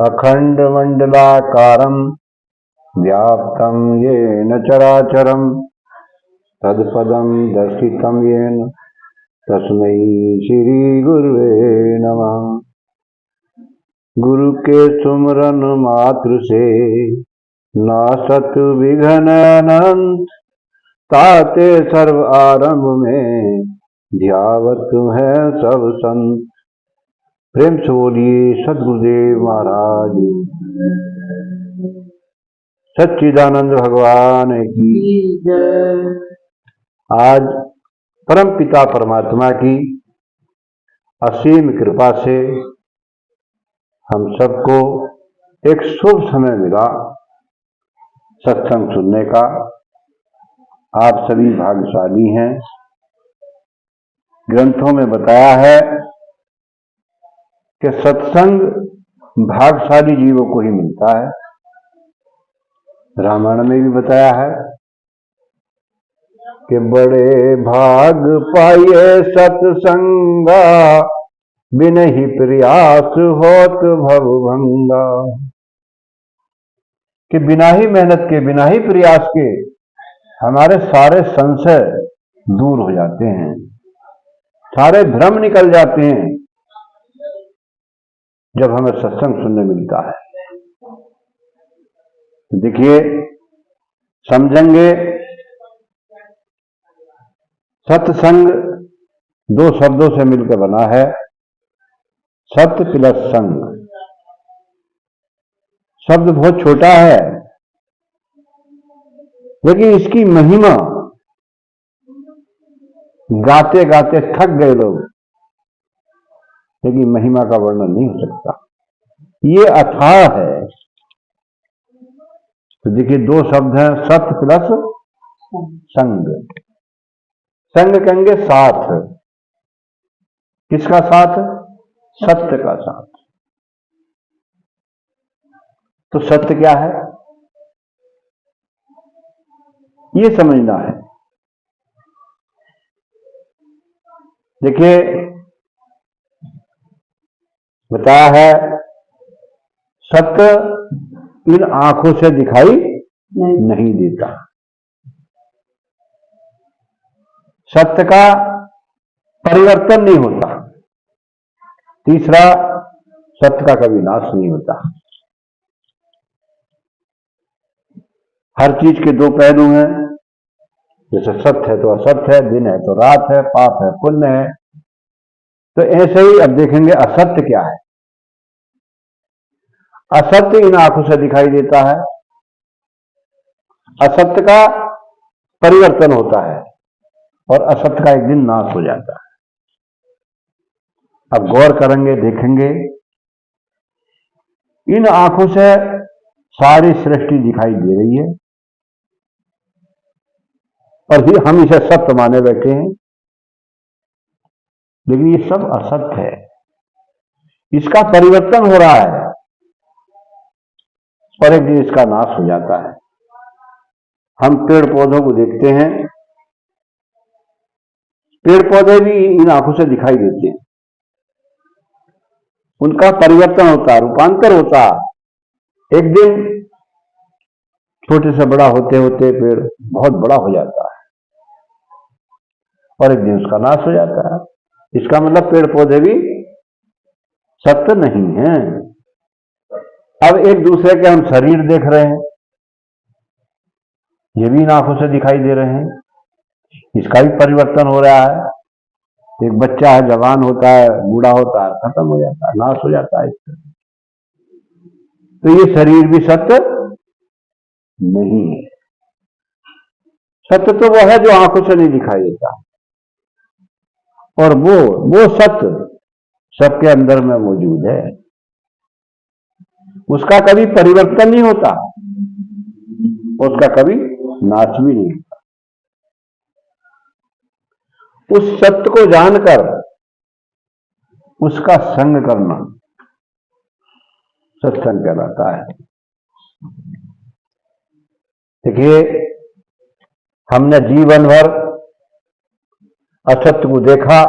अखण्डमण्डलाकारं व्याप्तं येन चराचरं तत्पदं दर्शितं येन तस्मै श्री गुरुवे नमः। गुरु के सुमरन मात्र से नासत विघ्न अनंत, ताते सर्व आरंभ में ध्यावत है सब संत। प्रेम से बोलिए सद्गुरुदेव महाराज सच्चिदानंद भगवान की जय। आज परम पिता परमात्मा की असीम कृपा से हम सबको एक शुभ समय मिला सत्संग सुनने का। आप सभी भाग्यशाली हैं। ग्रंथों में बताया है कि सत्संग भाग्यशाली जीवों को ही मिलता है। रामायण में भी बताया है कि बड़े भाग पाइए सत्संगा, बिनहि प्रयास होत भव भंगा। कि बिना ही मेहनत के, बिना ही प्रयास के हमारे सारे संशय दूर हो जाते हैं, सारे भ्रम निकल जाते हैं जब हमें सत्संग सुनने मिलता है। देखिए, समझेंगे सत्संग दो शब्दों से मिलकर बना है, सत्य प्लस संग। शब्द बहुत छोटा है, लेकिन इसकी महिमा गाते गाते थक गए लोग, लेकिन महिमा का वर्णन नहीं हो सकता। ये अथाह है। तो देखिए, दो शब्द हैं, सत्य प्लस संग। संग कहेंगे साथ। किसका साथ? सत्य का साथ। तो सत्य क्या है, ये समझना है। देखिए, बताया है सत्य इन आंखों से दिखाई नहीं देता। सत्य का परिवर्तन नहीं होता। तीसरा, सत्य का कभी नाश नहीं होता। हर चीज के दो पहलू हैं। जैसे सत्य है तो असत्य है, दिन है तो रात है, पाप है पुण्य है। तो ऐसे ही अब देखेंगे असत्य क्या है। असत्य इन आंखों से दिखाई देता है। असत्य का परिवर्तन होता है और असत्य का एक दिन नाश हो जाता है। अब गौर करेंगे, देखेंगे, इन आंखों से सारी सृष्टि दिखाई दे रही है और हम इसे सत्य माने बैठे हैं, लेकिन ये सब असत्य है। इसका परिवर्तन हो रहा है और एक दिन इसका नाश हो जाता है। हम पेड़ पौधों को देखते हैं, पेड़ पौधे भी इन आंखों से दिखाई देते हैं। उनका परिवर्तन होता, रूपांतर होता। एक दिन छोटे से बड़ा होते होते पेड़ बहुत बड़ा हो जाता है और एक दिन उसका नाश हो जाता है। इसका मतलब पेड़ पौधे भी सत्य नहीं है। अब एक दूसरे के हम शरीर देख रहे हैं, ये भी इन आंखों से दिखाई दे रहे हैं। इसका भी परिवर्तन हो रहा है। एक बच्चा है, जवान होता है, बूढ़ा होता है, खत्म हो जाता है, नाश हो जाता है। तो ये शरीर भी सत्य नहीं है। सत्य तो वो है जो आंखों से नहीं दिखाई देता, और वो सत्य सबके अंदर में मौजूद है। उसका कभी परिवर्तन नहीं होता, उसका कभी नाश भी नहीं होता। उस सत्य को जानकर उसका संग करना सत्संग कहलाता है। देखिए, हमने जीवन भर असत्य को देखा,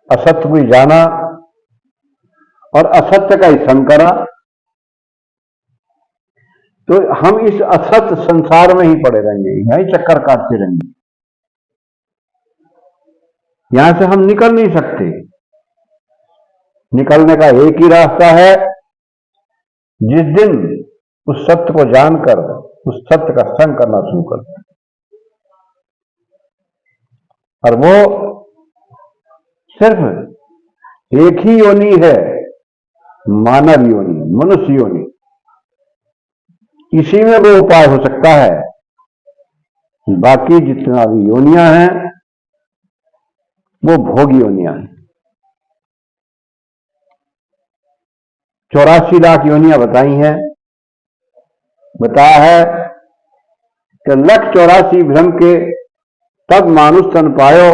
असत्य को जाना और असत्य का ही संग करा, तो हम इस असत्य संसार में ही पड़े रहेंगे, यही चक्कर काटते रहेंगे, यहां से हम निकल नहीं सकते। निकलने का एक ही रास्ता है, जिस दिन उस सत्य को जानकर उस सत्य का संग करना शुरू करते हैं, और वो सिर्फ एक ही योनि है, मानव योनि, मनुष्य योनि। इसी में वो उपाय हो सकता है, बाकी जितना भी योनियां हैं वो भोग योनियां हैं। 84 लाख योनियां बताई हैं, बताया है कि 184 भ्रम के तब मानुष तन पायो,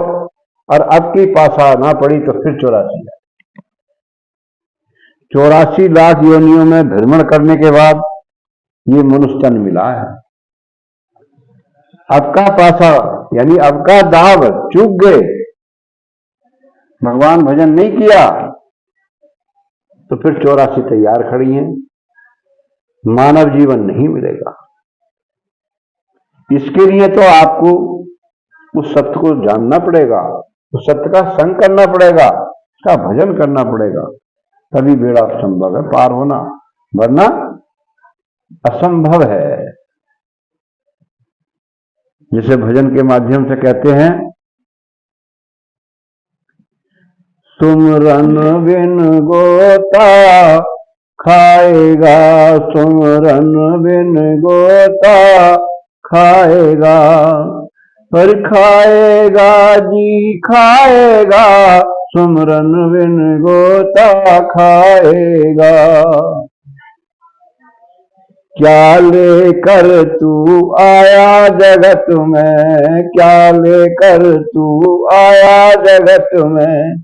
और अब की पासा ना पड़ी तो फिर 84 लाख योनियों में भ्रमण करने के बाद ये मनुष्य तन मिला है। अब का पासा यानी अब का दाव चूक गए, भगवान भजन नहीं किया, तो फिर 84 तैयार खड़ी हैं, मानव जीवन नहीं मिलेगा। इसके लिए तो आपको उस सत्य को जानना पड़ेगा, उस सत्य का संग करना पड़ेगा, उसका भजन करना पड़ेगा, तभी बेड़ा संभव है पार होना, वरना असंभव है। जिसे भजन के माध्यम से कहते हैं, सुमरन बिन गोता खाएगा, सुमरन बिन गोता खाएगा, पर खाएगा जी खाएगा, सुमरन बिन गोता खाएगा। क्या लेकर तू आया जगत में, क्या लेकर तू आया जगत में,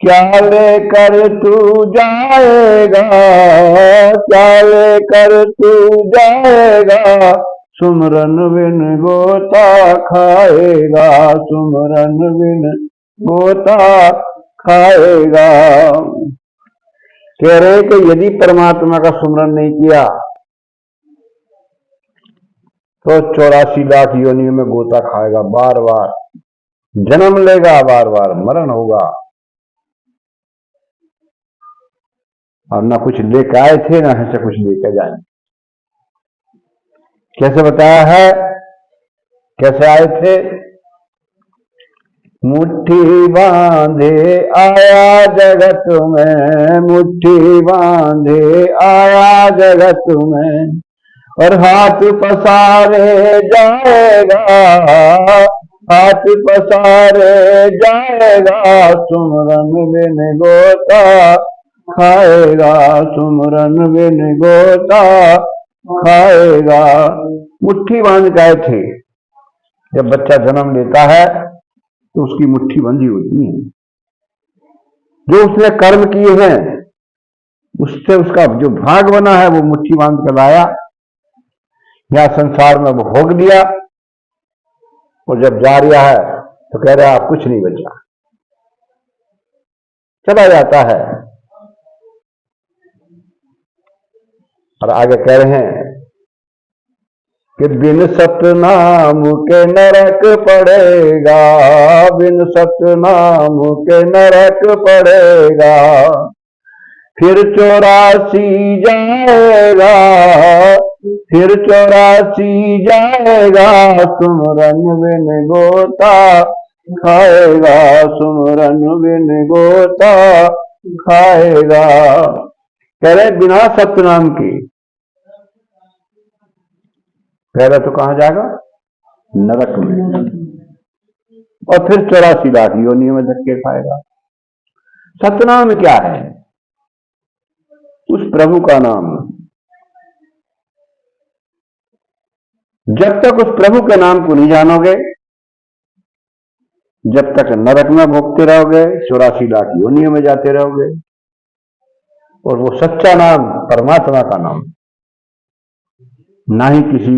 क्या लेकर तू जाएगा, क्या लेकर तू जाएगा, सुमरन बिन गोता खाएगा, सुमरन बिन गोता खाएगा। कह रहे कि यदि परमात्मा का सुमरन नहीं किया तो 84 लाख योनियों में गोता खाएगा, बार बार जन्म लेगा, बार बार मरण होगा, और ना कुछ लेकर आए थे ना ऐसे कुछ लेकर जाएंगे। कैसे बताया है, कैसे आए थे? मुट्ठी बांधे आया जगत में, मुट्ठी बांधे आया जगत में, और हाथ पसारे जाएगा, हाथ पसारे जाएगा, सुमरन बिन गोता खाएगा, सुमरन बिन गोता खाएगा। मुट्ठी बांध गए थे, जब बच्चा जन्म लेता है तो उसकी मुट्ठी बंधी होती है, जो उसने कर्म किए हैं उससे उसका जो भाग बना है वो मुट्ठी बांध कर लाया, या संसार में वो भोग दिया, और जब जा रहा है तो कह रहा है कुछ नहीं बचा, चला जाता है। और आगे कह रहे हैं कि बिन सतनाम के नरक पड़ेगा, बिन सतनाम के नरक पड़ेगा, फिर 84 जाएगा, फिर 84 जाएगा, सुमरन बिन गोता खाएगा, सुमरन बिन गोता खाएगा। कह रहे बिना सतनाम के पहले तो कहां जाएगा? नरक में, और फिर 84 लाख योनियों में धक्के खाएगा। सतनाम क्या है? उस प्रभु का नाम। जब तक उस प्रभु के नाम को नहीं जानोगे, जब तक नरक में भोगते रहोगे, 84 लाख योनियों में जाते रहोगे। और वो सच्चा नाम परमात्मा का नाम, ना ही किसी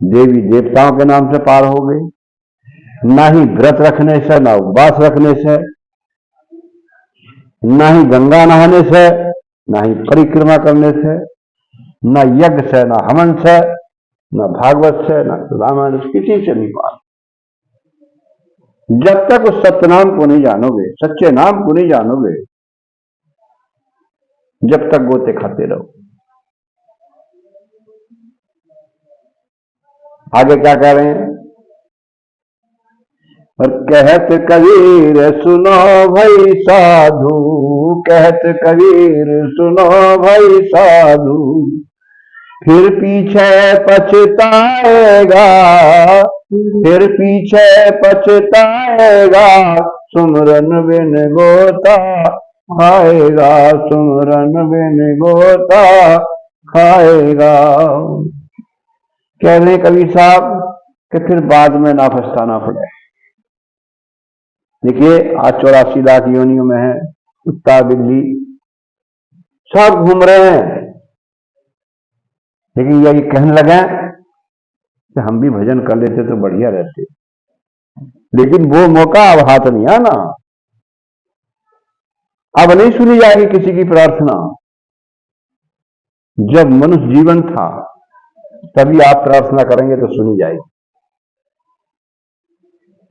देवी देवताओं के नाम से पार होगे, ना ही व्रत रखने से, ना उपवास रखने से, ना ही गंगा नहाने से, ना ही परिक्रमा करने से, ना यज्ञ से, ना हवन से, ना भागवत से, ना रामायण से, किसी से नहीं पार। जब तक उस सत्य नाम को नहीं जानोगे, सच्चे नाम को नहीं जानोगे, जब तक गोते खाते रहो। आगे क्या कह रहे हैं? और कहत कबीर सुनो भाई साधु, कहत कबीर सुनो भाई साधु, फिर पीछे पछताएगा, फिर पीछे पछताएगा, सुमरन बिन गोता खाएगा, सुमरन बिन गोता खाएगा। कह रहे कबीर साहब कि फिर बाद में ना पछताना पड़े। देखिए आज 84 लाख योनियों में है, कुत्ता बिल्ली सब घूम रहे हैं, लेकिन ये कहने लगे कि हम भी भजन कर लेते तो बढ़िया रहते, लेकिन वो मौका अब हाथ नहीं आना। अब नहीं सुनी जाएगी किसी की प्रार्थना। जब मनुष्य जीवन था तभी आप प्रार्थना करेंगे तो सुनी जाएगी।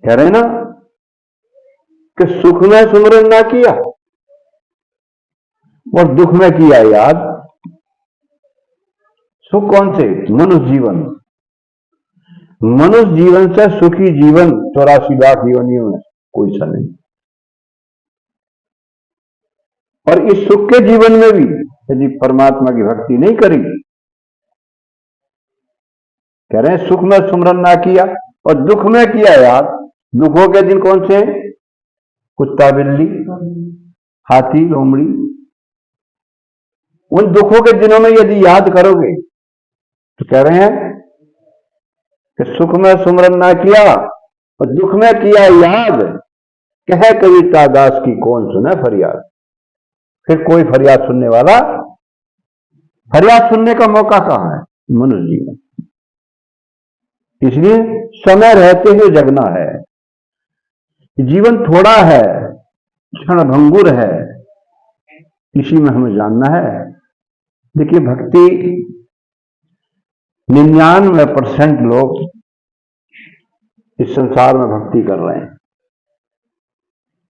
कह रहे ना कि सुख में सुमरन ना किया और दुख में किया याद। सुख कौन से? मनुष्य जीवन। मनुष्य जीवन से सुखी जीवन 84 लाख योनियों में कोई सा नहीं। और इस सुख के जीवन में भी यदि परमात्मा की भक्ति नहीं करी, कह रहे हैं सुख में सुमरन ना किया और दुख में किया याद। दुखों के दिन कौन से? कुत्ता बिल्ली, हाथी लोमड़ी। उन दुखों के दिनों में यदि याद करोगे तो कह रहे हैं कि सुख में सुमरन ना किया और दुख में किया याद, कहे कविता दास की कौन सुने फरियाद। फिर कोई फरियाद सुनने वाला, फरियाद सुनने का मौका कहां है? मनुष्य जीवन। इसलिए समय रहते हुए जगना है। जीवन थोड़ा है, क्षण भंगुर है, इसी में हमें जानना है। देखिए भक्ति 99% लोग इस संसार में भक्ति कर रहे हैं,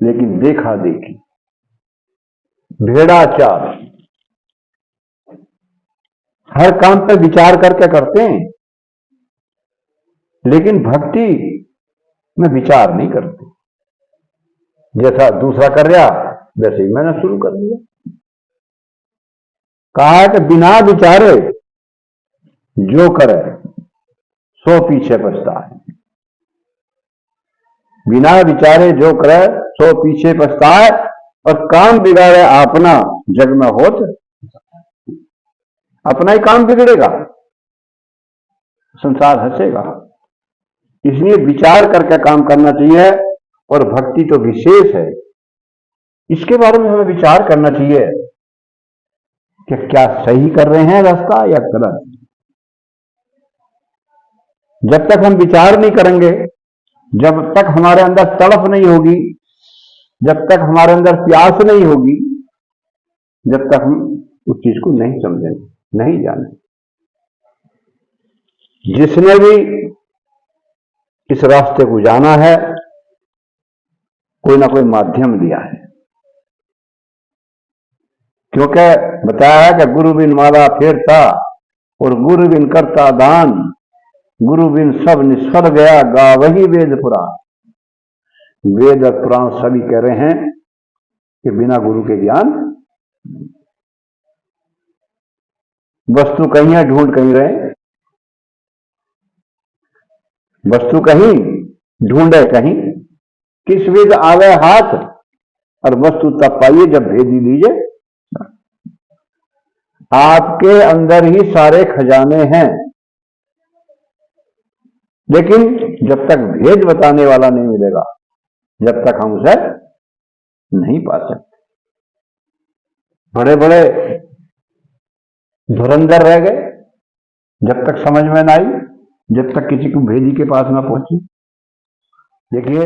लेकिन देखा देखी, भेड़ाचार, हर काम पे विचार करके करते हैं, लेकिन भक्ति में विचार नहीं करते। जैसा दूसरा कर रहा वैसे ही मैंने शुरू कर दिया। कहा है कि बिना विचारे जो करे सो पीछे पछता है। बिना विचारे जो करे सो पीछे पछता है, और काम बिगाड़े अपना जग में होत, अपना ही काम बिगड़ेगा, संसार हंसेगा। इसलिए विचार करके काम करना चाहिए। और भक्ति तो विशेष है, इसके बारे में हमें विचार करना चाहिए कि क्या सही कर रहे हैं रास्ता या गलत। जब तक हम विचार नहीं करेंगे, जब तक हमारे अंदर तड़प नहीं होगी, जब तक हमारे अंदर प्यास नहीं होगी, जब तक हम उस चीज को नहीं समझेंगे, नहीं जाने। जिसने भी इस रास्ते को जाना है, कोई ना कोई माध्यम दिया है। क्योंकि बताया है कि गुरु बिन माला फेरता और गुरु बिन करता दान, गुरु बिन सब निष्फल गया, गा वही वेद पुराण। वेद और पुराण सभी कह रहे हैं कि बिना गुरु के ज्ञान, वस्तु कहीं है ढूंढ कहीं रहे, वस्तु कहीं ढूंढे कहीं, किस वेद आवे हाथ और वस्तु तब पाइए जब भेदी दीजिए। आपके अंदर ही सारे खजाने हैं, लेकिन जब तक भेद बताने वाला नहीं मिलेगा, जब तक हम उसे नहीं पा सकते। बड़े बड़े धुरंधर रह गए, जब तक समझ में ना आई, जब तक किसी को भेदी के पास ना पहुंची। देखिए